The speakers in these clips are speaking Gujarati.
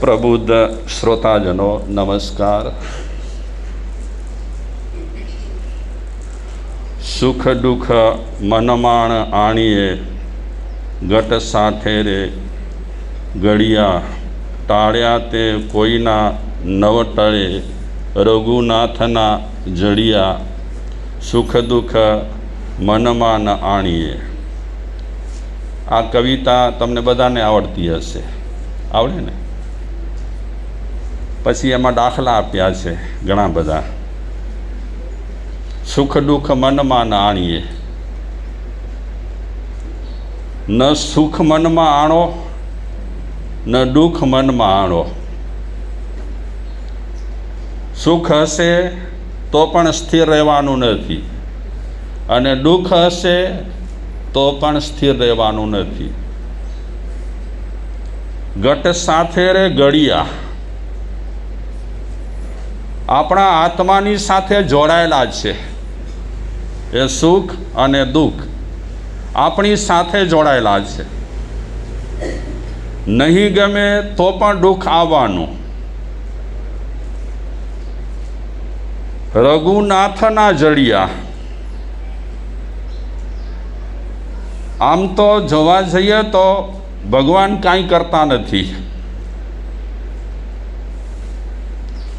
પ્રબુદ્ધ શ્રોતાજનો નમસ્કાર. સુખ દુઃખ મનમાણ આણીએ, ગટ સાથે રે ઘડિયા, ટાળ્યા તે કોઈના નવ ટળે, રઘુનાથના જડિયા, સુખ દુઃખ મનમાં આણીએ. આ કવિતા તમને બધાને આવડતી હશે, આવડે ને? પછી એમાં દાખલા આપ્યા છે ઘણા બધા. સુખ દુઃખ મનમાં આણીએ, ન સુખ મનમાં આણો ન દુઃખ મનમાં આણો. સુખ હશે તો પણ સ્થિર રહેવાનું નથી, અને દુઃખ હશે તો પણ સ્થિર રહેવાનું નથી. ઘટ સાથે રે ઘડિયા, આપણા આત્માની સાથે જોડાયેલા છે. એ સુખ અને દુઃખ આપણી સાથે જોડાયેલા છે. નહીં ગમે તો પણ દુઃખ આવવાનું. રઘુનાથના જડિયા, આમ તો જોવા જઈએ તો ભગવાન કાંઈ કરતા નથી.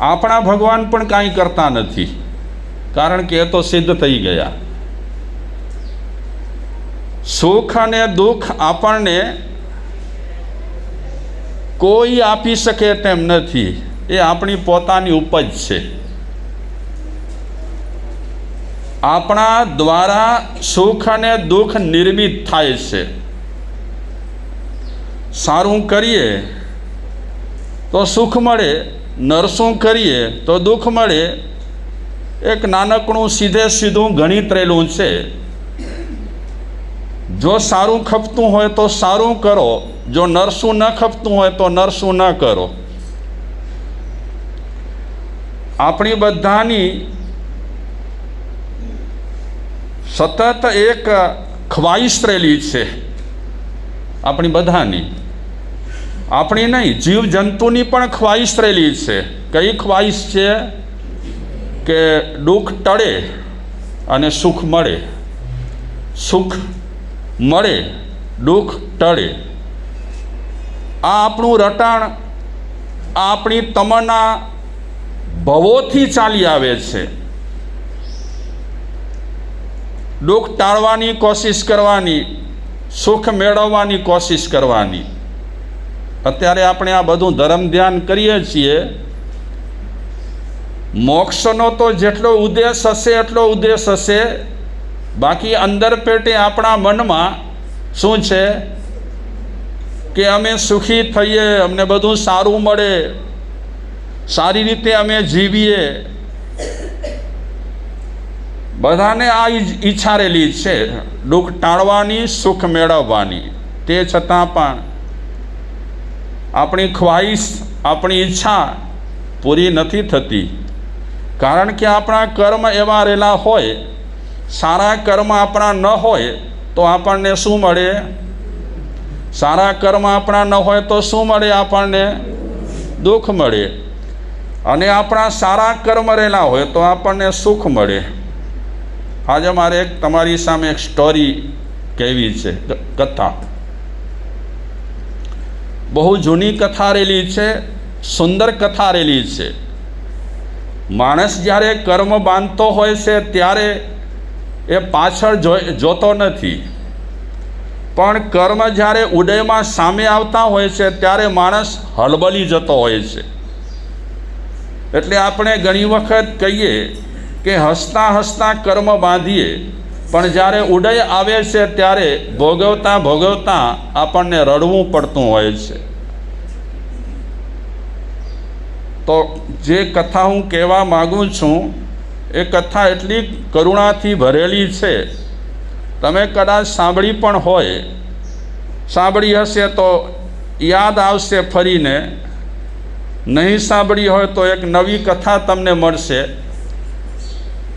આપણા ભગવાન પણ કાંઈ કરતા નથી, કારણ કે એ તો સિદ્ધ થઈ ગયા. સુખ અને દુઃખ આપણને કોઈ આપી શકે તેમ નથી. એ આપણી પોતાની ઉપજ છે. આપણા દ્વારા સુખ અને દુઃખ નિર્મિત થાય છે. સારું કરીએ તો સુખ મળે, નરસું કરીએ તો દુઃખ મળે. એક નાનકડું સીધે સીધું ગણિત રહેલું છે. જો સારું ખપતું હોય તો સારું કરો, જો નરસું ન ખપતું હોય તો નરસું ન કરો. આપણી બધાની સતત એક ખ્વાહિશ રહેલી છે. આપણી બધાની, આપણી નહીં, જીવજંતુની પણ ખ્વાહિશ રહેલી છે. કઈ ખ્વાહિશ છે? કે દુઃખ ટળે અને સુખ મળે. સુખ મળે, દુઃખ ટળે. આ આપણું રટાણ, આ આપણી તમન્ના ભવોથી ચાલી આવે છે. દુઃખ ટાળવાની કોશિશ કરવાની, સુખ મેળવવાની કોશિશ કરવાની. અત્યારે આપણે આ બધું ધર્મ ધ્યાન કરીએ છીએ. મોક્ષનો તો જેટલો ઉદ્દેશ હશે એટલો ઉદ્દેશ હશે, બાકી અંદર પેટે આપણા મનમાં શું છે કે અમે સુખી થઈએ, અમને બધું સારું મળે, સારી રીતે અમે જીવીએ. બધાને આ ઈચ્છા રહેલી છે, દુઃખ ટાળવાની, સુખ મેળવવાની. તે છતાં પણ આપણી ખ્વાહિશ, આપણી ઈચ્છા પૂરી નથી થતી. કારણ કે આપણા કર્મ એવા રહેલા હોય. સારા કર્મ આપણા ન હોય તો આપણને શું મળે? સારા કર્મ આપણા ન હોય તો શું મળે? આપણને દુઃખ મળે. અને આપણા સારા કર્મ રહેલા હોય તો આપણને સુખ મળે. આજે મારે તમારી સામે એક સ્ટોરી કહેવી છે, કથા. બહુ જૂની કથા રહેલી છે, સુંદર કથા રહેલી છે. માણસ જ્યારે કર્મ બાંધતો હોય છે ત્યારે એ પાછળ જોતો નથી, પણ કર્મ જ્યારે ઉદયમાં સામે આવતા હોય છે ત્યારે માણસ હલબલી જતો હોય છે. એટલે આપણે ઘણી વખત કહીએ કે હસતા હસતા કર્મ બાંધીએ, પણ જ્યારે ઉદય આવે છે ત્યારે ભોગવતા ભોગવતા આપણને રડવું પડતું હોય છે. તો જે કથા હું કહેવા માગું છું, એ કથા એટલી કરુણાથી ભરેલી છે. તમે કદાચ સાંભળી પણ હોય, સાંભળી હશે તો યાદ આવશે ફરીને. નહીં સાંભળી હોય તો એક નવી કથા તમને મળશે.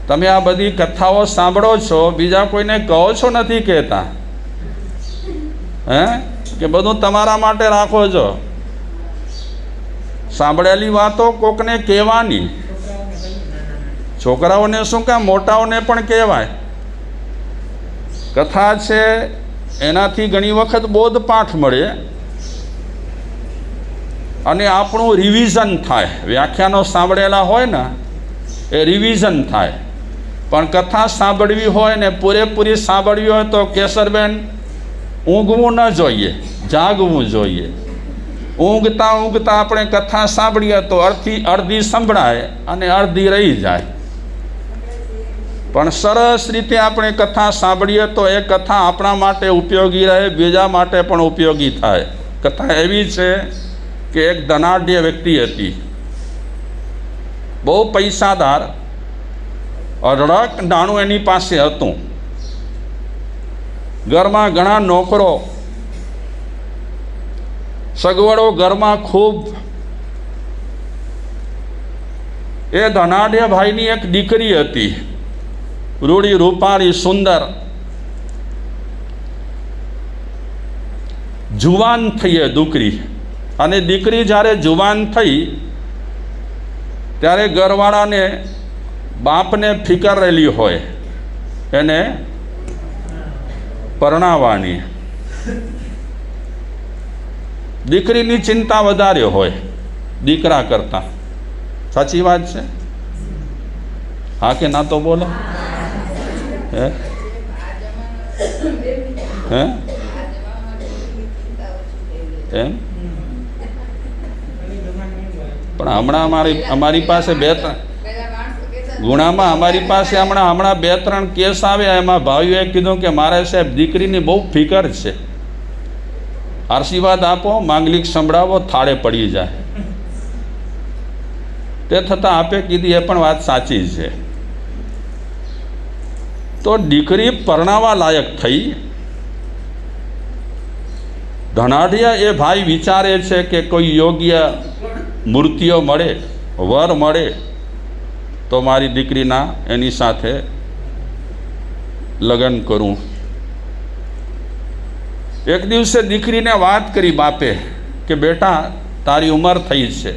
તમે આ બધી કથાઓ સાંભળો છો, બીજા કોઈને કહો છો નથી કહેતા? કે બધું તમારા માટે રાખો છો? સાંભળેલી વાતો કોકને કહેવાની, છોકરાઓને શું કામ, મોટાઓને પણ કહેવાય. કથા છે એનાથી ઘણી વખત બોધપાઠ મળે અને આપણું રિવિઝન થાય. વ્યાખ્યાનો સાંભળેલા હોય ને એ રિવિઝન થાય. પણ કથા સાંભળવી હોય ને પૂરેપૂરી સાંભળવી હોય તો કેસરબેન ઊંઘવું ન જોઈએ, જાગવું જોઈએ. ઊંઘતા ઊંઘતા આપણે કથા સાંભળીએ તો અડધી સંભળાય અને અડધી રહી જાય. પણ સરસ રીતે આપણે કથા સાંભળીએ તો એ કથા આપણા માટે ઉપયોગી રહે, બીજા માટે પણ ઉપયોગી થાય. કથા એવી છે કે એક ધનાઢ્ય વ્યક્તિ હતી, બહુ પૈસાદાર, અઢળક નાણું એની પાસે હતું. ઘરમાં ઘણા નોકરો, સગવડો ઘરમાં ખૂબ. એ ધનાઢ્ય ભાઈની એક દીકરી હતી, રૂડી રૂપાળી સુંદર, જુવાન થઈ એ દીકરી. અને દીકરી જ્યારે જુવાન થઈ ત્યારે ઘરવાળાને બાપને ફિકર રહેલી હોય એને પરણાવવાની. દીકરીની ચિંતા વધારે હોય દીકરા કરતાં. સાચી વાત છે? હા કે ના તો બોલો. હે હે એમ? પણ હમણાં અમારી પાસે ગુણામાં અમારી પાસે હમણાં 2-3 કેસ આવ્યા. એમાં ભાઈઓએ કીધું કે મારે સાહેબ દીકરીની બહુ ફિકર છે, આશીર્વાદ આપો, માંગલિક સંભળાવો, થાળે પડી જાય. તે છતાં આપે કીધી એ પણ વાત સાચી છે. તો દીકરી પરણાવા લાયક થઈ. ધનાઢ્ય એ ભાઈ વિચારે છે કે કોઈ યોગ્ય મૂર્તિઓ મળે, વર મળે તો મારી દીકરીના એની સાથે લગ્ન કરું. એક દિવસે દીકરીને વાત કરી બાપે કે બેટા તારી ઉંમર થઈ છે,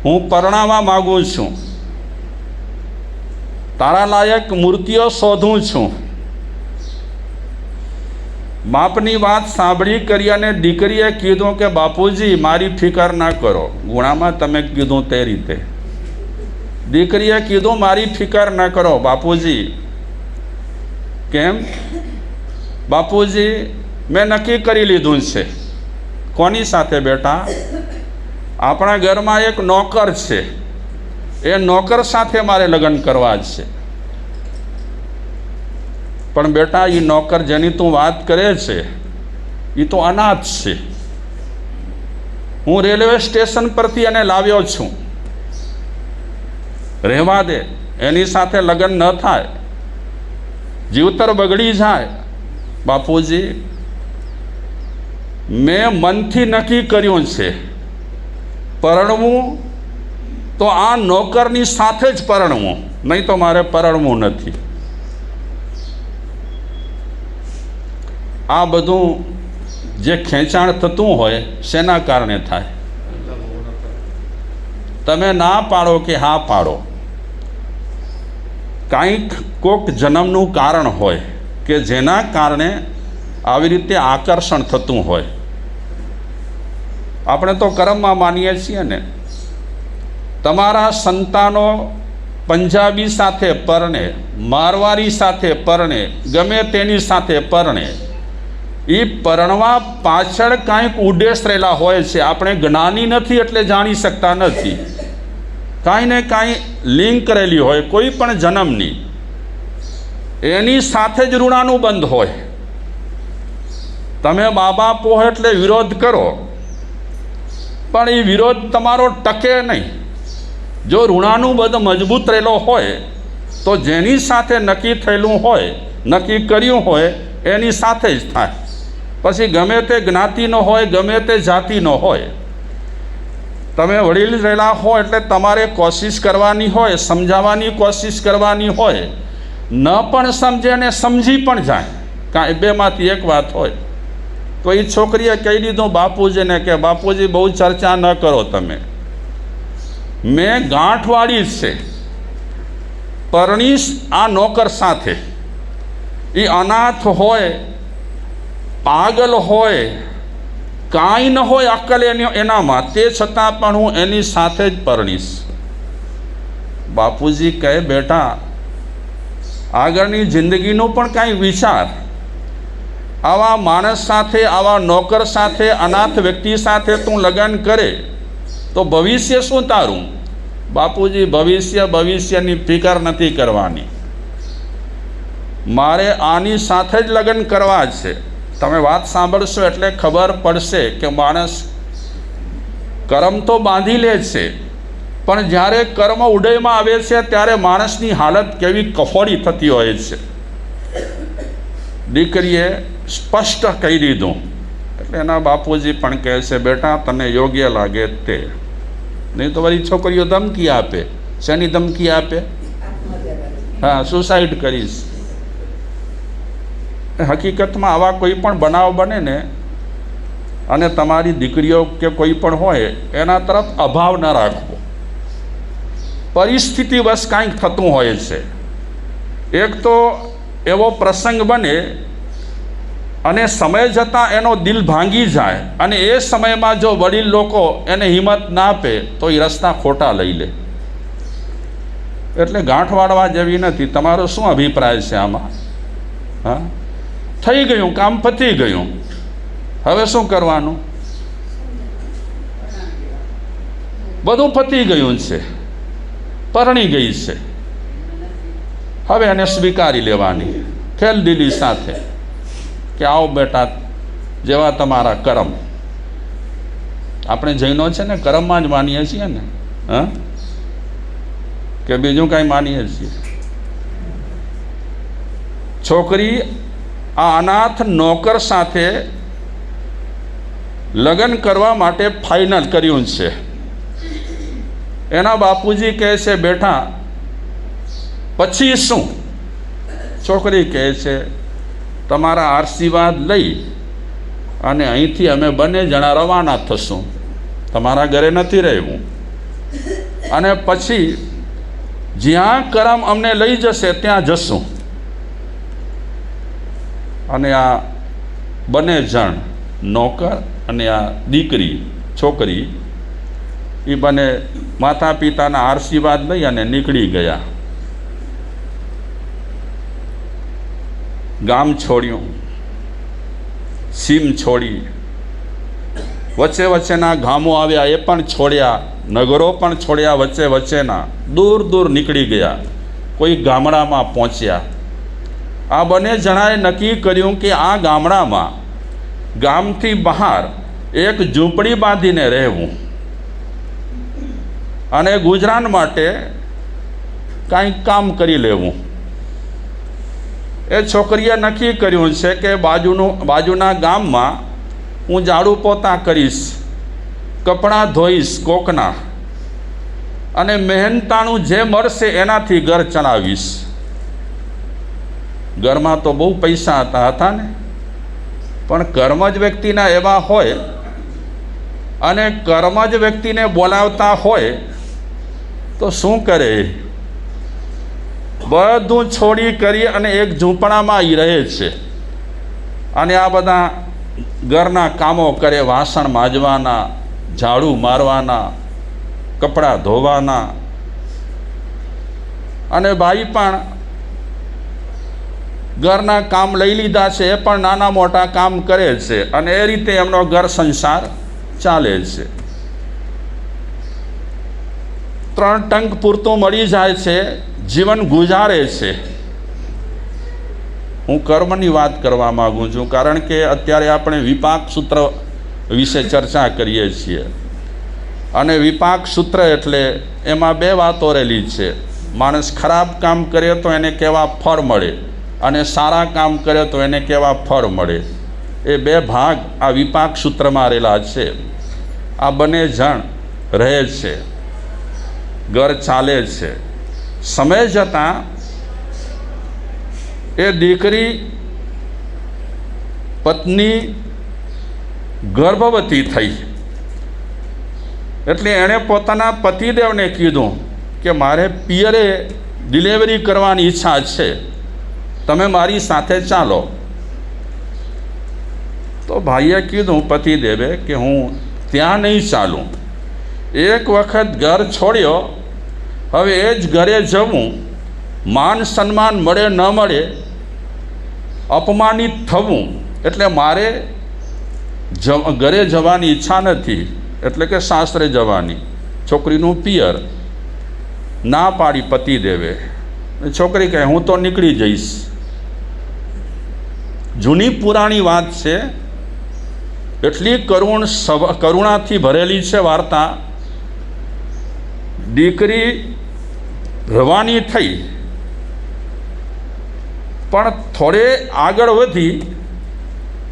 હું પરણાવવા માગું છું, તારા લાયક મૂર્તિઓ શોધું છું. બાપની વાત સાંભળી કરી અને દીકરીએ કીધું કે બાપુજી મારી ફિકર ના કરો. ગુણામાં તમે કીધું તે રીતે દીકરીએ કીધું મારી ફિકર ન કરો બાપુજી. કેમ? બાપુજી મેં નક્કી કરી લીધું છે. કોની સાથે બેટા? આપણા ઘરમાં એક નોકર છે, એ નોકર સાથે મારે લગ્ન કરવા છે. પણ બેટા એ નોકર જેની તું વાત કરે છે એ તો અનાથ છે. હું રેલવે સ્ટેશન પરથી એને લાવ્યો છું, રહેવા દે, એની સાથે લગ્ન ન થાય, જીવતર બગડી જાય. બાપુજી મેં મનથી નક્કી કર્યું છે પરણવું તો આ નોકરની સાથે જ પરણવું, નહીં તો મારે પરણવું નથી. આ બધું જે ખેંચાણ થતું હોય શેના કારણે થાય? તમે ના પાડો કે હા પાડો, કાંઈક કોક જન્મનું કારણ હોય કે જેના કારણે આવી રીતે આકર્ષણ થતું હોય. આપણે તો કર્મમાં માનીએ છીએ ને. તમારા સંતાનો પંજાબી સાથે પરણે, મારવાડી સાથે પરણે, ગમે તેની સાથે પરણે, એ પરણવા પાછળ કાંઈક ઉદ્દેશ રહેલા હોય છે. આપણે જ્ઞાની નથી એટલે જાણી શકતા નથી. કાંઈ ને કાંઈ લિંક રહેલી હોય કોઈ પણ જન્મની, એની સાથે જ ઋણાનુબંધ હોય. તમે મા બાપ હોય એટલે વિરોધ કરો, પણ એ વિરોધ તમારો ટકે નહીં. જો ઋણાનુબંધ મજબૂત રહેલો હોય તો જેની સાથે નક્કી થયેલું હોય, નક્કી કર્યું હોય એની સાથે જ થાય. પછી ગમે તે જ્ઞાતિનો હોય, ગમે તે જાતિનો હોય, તમે વડીલ રહેલા હોય એટલે તમારે કોશિશ કરવાની હોય, સમજાવવાની કોશિશ કરવાની હોય. ન પણ સમજે ને સમજી પણ જાય, કાંઈ બેમાંથી એક વાત હોય. તો એ છોકરીએ કહી દીધું બાપુજીને કે બાપુજી બહુ ચર્ચા ન કરો તમે, મેં ગાંઠ વાળી છે, પરણીશ આ નોકર સાથે. એ અનાથ હોય, પાગલ હોય, કાંઈ ન હોય અક્કલ એનામાં, તે છતાં પણ હું એની સાથે જ પરણીશ. બાપુજી કહે બેટા આગળની જિંદગીનું પણ કાંઈ વિચાર. આવા માણસ સાથે, આવા નોકર સાથે, અનાથ વ્યક્તિ સાથે તું લગ્ન કરે તો ભવિષ્ય શું તારું? બાપુજી ભવિષ્યની ફિકર નથી કરવાની, મારે આની સાથે જ લગ્ન કરવા છે. તમે વાત સાંભળશો એટલે ખબર પડશે કે માણસ કર્મ તો બાંધી લે છે, પણ જ્યારે કર્મ ઉડયમાં આવે છે ત્યારે માણસની હાલત કેવી કફોડી થતી હોય છે. દીકરીએ સ્પષ્ટ કહી દીધું એટલે એના બાપુજી પણ કહે છે બેટા તને યોગ્ય લાગે તે, નહીં તો વળી છોકરીઓ ધમકી આપે. શેની ધમકી આપે? હા, સુસાઇડ કરીશ. હકીકતમાં આવા કોઈ પણ બનાવ બને ને અને તમારી દીકરીઓ કે કોઈ પણ હોય એના તરફ અભાવ ન રાખવો. પરિસ્થિતિવશ કાંઈક થતું હોય છે. એક તો એવો પ્રસંગ બને અને સમય જતાં એનો દિલ ભાંગી જાય અને એ સમયમાં જો વડીલ લોકો એને હિંમત ના આપે તો એ રસ્તા ખોટા લઈ લે. એટલે ગાંઠ વાળવા જેવી નથી. તમારો શું અભિપ્રાય છે આમાં? હા, થઈ ગયું, કામ પતી ગયું, હવે શું કરવાનું? બધું પતી ગયું છે, પરણી ગઈ છે, હવે એને સ્વીકારી લેવાની ખેલદિલી સાથે કે આવો બેટા જેવા તમારા કર્મ. આપણે જૈનો છે ને કર્મમાં જ માનીએ છીએ ને, હા, કે બીજું કાંઈ માનીએ છીએ? છોકરી આ અનાથ નોકર સાથે લગ્ન કરવા માટે ફાઇનલ કર્યું છે. એના બાપુજી કહે છે બેટા પછી શું? છોકરી કહે છે તમારા આશીર્વાદ લઈ અને અહીંથી અમે બંને જણા રવાના થશું, તમારા ઘરે નથી રહેવું, અને પછી જ્યાં કરમ અમને લઈ જશે ત્યાં જશું. અને આ બંને જણ નોકર અને આ દીકરી છોકરી એ બંને માતા પિતાના આશીર્વાદ લઈ અને નીકળી ગયા. ગામ છોડ્યું, સીમ છોડી, વચ્ચે વચ્ચેના ગામો આવ્યા એ પણ છોડ્યા, નગરો પણ છોડ્યા, વચ્ચે વચ્ચેના દૂર દૂર નીકળી ગયા. કોઈ ગામડામાં પહોંચ્યા. આ બંને જણાએ નક્કી કર્યું કે આ ગામડામાં ગામથી બહાર એક ઝૂંપડી બાંધીને રહેવું અને ગુજરાન માટે કાંઈક કામ કરી લેવું. એ છોકરીએ નક્કી કર્યું છે કે બાજુના ગામમાં હું ઝાડુ પોતા કરીશ, કપડાં ધોઈશ કોકના, અને મહેનતાણું જે મળશે એનાથી ઘર ચલાવીશ. ઘરમાં તો બહુ પૈસા હતા ને, પણ કર્મ જ વ્યક્તિના એવા હોય અને કર્મ જ વ્યક્તિને બોલાવતા હોય તો શું કરે? બધું છોડી કરી અને એક ઝૂંપડામાં એ રહે છે અને આ બધા ઘરના કામો કરે, વાસણ માંજવાના, ઝાડુ મારવાના, કપડાં ધોવાના, અને ભાઈ પણ ઘરના કામ લઈ લીધા છે, એ પણ નાના મોટા કામ કરે છે અને એ રીતે એમનો ઘર સંસાર ચાલે છે. 3 ટંક પૂરતું મળી જાય છે, જીવન ગુજારે છે. હું કર્મની વાત કરવા માગું છું કારણ કે અત્યારે આપણે વિપાક સૂત્ર વિશે ચર્ચા કરીએ છીએ અને વિપાક સૂત્ર એટલે એમાં 2 વાતો રહેલી છે. માણસ ખરાબ કામ કરે તો એને કેવા ફળ મળે અને સારા કામ કરે તો એને કેવા ફળ મળે. એ 2 ભાગ આ વિપાક સૂત્રમાં રહેલા છે. આ બંને જણ રહે છે, ઘર ચાલે છે. સમય જતાં એ દીકરી પત્ની ગર્ભવતી થઈ એટલે એણે પોતાના પતિદેવને કીધું કે મારે પિયરે ડિલિવરી કરવાની ઈચ્છા છે, તમે મારી સાથે ચાલો. તો ભાઈએ કીધું પતિદેવે કે હું ત્યાં નહીં ચાલું. એક વખત ઘર છોડ્યો, હવે એ જ ઘરે જવું, માન સન્માન મળે ન મળે, અપમાનિત થવું, એટલે મારે ઘરે જવાની ઈચ્છા નથી, એટલે કે સાસરે જવાની. છોકરીનું પિયર ના પાડી પતિદેવે. છોકરી કહે હું તો નીકળી જઈશ. જૂની પુરાણી વાત છે, એટલી કરુણાથી ભરેલી છે વાર્તા. દીકરી રવાની થઈ, પણ થોડે આગળ વધી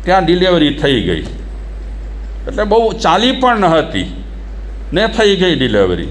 ત્યાં ડિલિવરી થઈ ગઈ. એટલે બહુ ચાલી પણ ન હતી ને થઈ ગઈ ડિલિવરી.